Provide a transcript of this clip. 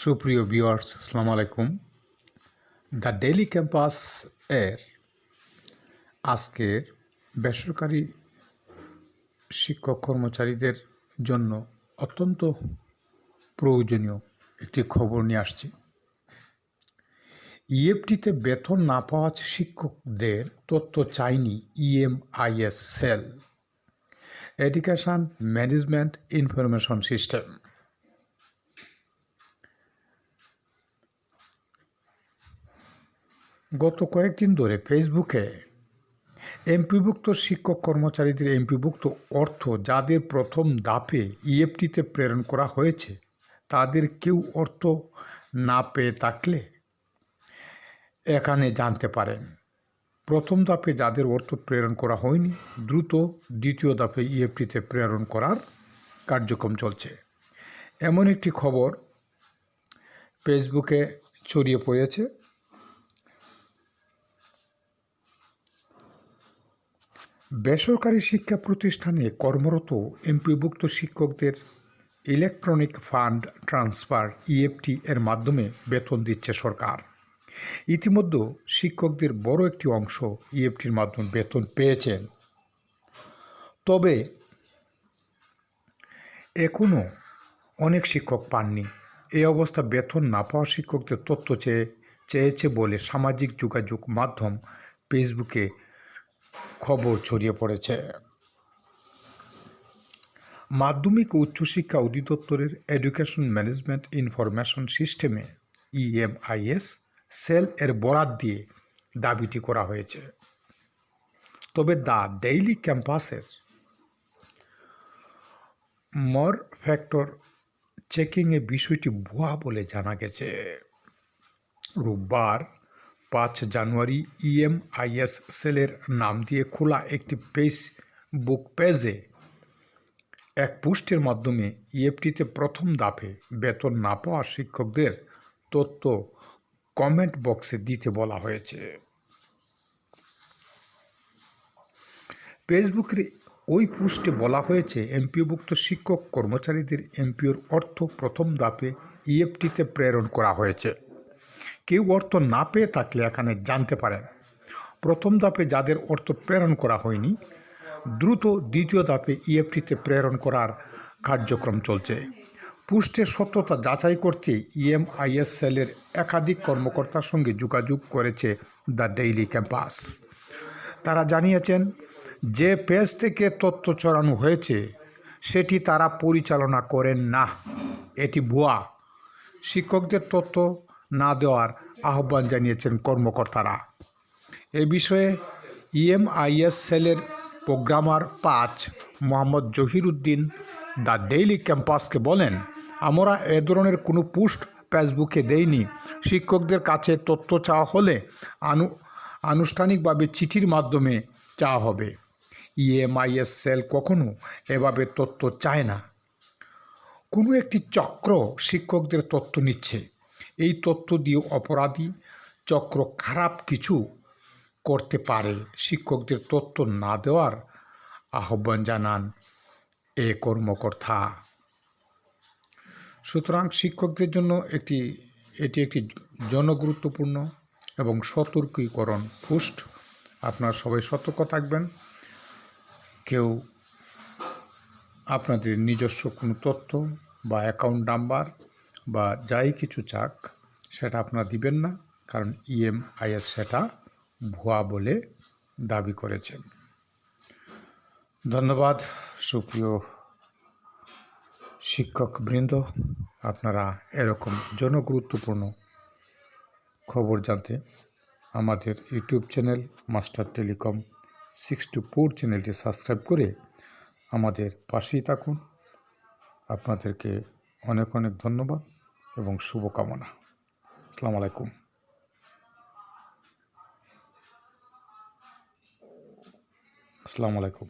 সুপ্রিয় ভিউয়ার্স, আসসালামু আলাইকুম। দ্য ডেইলি ক্যাম্পাস এর আজকের বেসরকারি শিক্ষক কর্মচারীদের জন্য অত্যন্ত প্রয়োজনীয় একটি খবর নিয়ে আসছি। ইএফটিতে বেতন না পাওয়া শিক্ষকদের তথ্য চায়নি EMIS sell, education management information system. গত কয়েকদিন ধরে ফেসবুকে এমপিভুক্ত শিক্ষক কর্মচারীদের এমপিভুক্ত অর্থ যাদের প্রথম ধাপে ইএফটিতে প্রেরণ করা হয়েছে তাদের কেউ অর্থ না পেয়ে থাকলে এখানে জানতে পারেন। প্রথম ধাপে যাদের অর্থ প্রেরণ করা হয়নি দ্রুত দ্বিতীয় ধাপে ইএফটিতে প্রেরণ করার কার্যক্রম চলছে। এমন একটি খবর ফেসবুকে ছড়িয়ে পড়েছে। বেসরকারি শিক্ষা প্রতিষ্ঠানে কর্মরত এমপিভুক্ত শিক্ষকদের ইলেকট্রনিক ফান্ড ট্রান্সফার ইএফটি এর মাধ্যমে বেতন দিচ্ছে সরকার। ইতিমধ্যে শিক্ষকদের বড় একটি অংশ ইএফটির মাধ্যমে বেতন পেয়েছেন, তবে এখনও অনেক শিক্ষক পাননি। এই অবস্থা বেতন না পাওয়া শিক্ষকদের তথ্য চেয়েছে বলে সামাজিক যোগাযোগ মাধ্যম ফেসবুকে খবর ছড়িয়ে পড়েছে। মাধ্যমিক ও উচ্চশিক্ষা অধিদপ্তরের এডুকেশন ম্যানেজমেন্ট ইনফরমেশন সিস্টেমে ইএমআইএস সেল এর বরাত দিয়ে দাবিটি করা হয়েছে। তবে দ্য ডেইলি ক্যাম্পাসের মর ফ্যাক্টর চেকিংয়ে বিষয়টি ভুয়া বলে জানা গেছে। রোববার 5 জানুয়ারি ইএমআইএস সেলের নাম দিয়ে খোলা একটি ফেসবুক পেজে এক পোস্টের মাধ্যমে ইএফটিতে প্রথম ধাপে বেতন না পাওয়া শিক্ষকদের তথ্য কমেন্ট বক্সে দিতে বলা হয়েছে। ফেসবুকের ওই পোস্টে বলা হয়েছে, এমপিওভুক্ত শিক্ষক কর্মচারীদের এমপিওর অর্থ প্রথম ধাপে ইএফটিতে প্রেরণ করা হয়েছে। কেউ অর্থ না পেয়ে থাকলে এখানে জানতে পারেন। প্রথম ধাপে যাদের অর্থ প্রেরণ করা হয়নি দ্রুত দ্বিতীয় ধাপে ইএফটিতে প্রেরণ করার কার্যক্রম চলছে। পোস্টের সত্যতা যাচাই করতে ইএমআইএস সেলের একাধিক কর্মকর্তার সঙ্গে যোগাযোগ করেছে দ্য ডেইলি ক্যাম্পাস। তারা জানিয়েছেন, যে পেজ থেকে তথ্য ছড়ানো হয়েছে সেটি তারা পরিচালনা করেন না, এটি ভুয়া। শিক্ষকদের তথ্য না দেওয়ার আহ্বান জানিয়েছেন কর্মকর্তারা। এ বিষয়ে ইএমআইএস সেলের programmer 5 Mohammad Jahiruddin the Daily ক্যাম্পাসকে বলেন, আমরা এ ধরনের কোনো পোস্ট ফেসবুকে দেইনি। শিক্ষকদের কাছে তথ্য চাওয়া হলে আনুষ্ঠানিকভাবে চিঠির মাধ্যমে চাওয়া হবে। ইএমআইএস সেল কখনো এভাবে তথ্য চায় না। কোনো একটি চক্র শিক্ষকদের তথ্য নিচ্ছে। এই তথ্য দিয়ে অপরাধী চক্র খারাপ কিছু করতে পারে। শিক্ষকদের তথ্য না দেওয়ার আহ্বান জানান এ কর্মকর্তা। সুতরাং শিক্ষকদের জন্য এটি একটি জনগুরুত্বপূর্ণ এবং সতর্কীকরণ পোস্ট। আপনারা সবাই সতর্ক থাকবেন। কেউ আপনাদের নিজস্ব কোনো তথ্য বা অ্যাকাউন্ট নাম্বার বা যাই কিছু চাক সেটা আপনারা দিবেন না, কারণ ইএমআইএস সেটা ভুয়া বলে দাবি করেছেন। ধন্যবাদ সুপ্রিয় শিক্ষকবৃন্দ, আপনারা এরকম জনগুরুত্বপূর্ণ খবর জানতে আমাদের ইউটিউব চ্যানেল মাস্টার টেলিকম 624 চ্যানেলটি সাবস্ক্রাইব করে আমাদের পাশেই থাকুন। আপনাদেরকে অনেক অনেক ধন্যবাদ এবং শুভকামনা। আসসালামু আলাইকুম। আসসালামু আলাইকুম।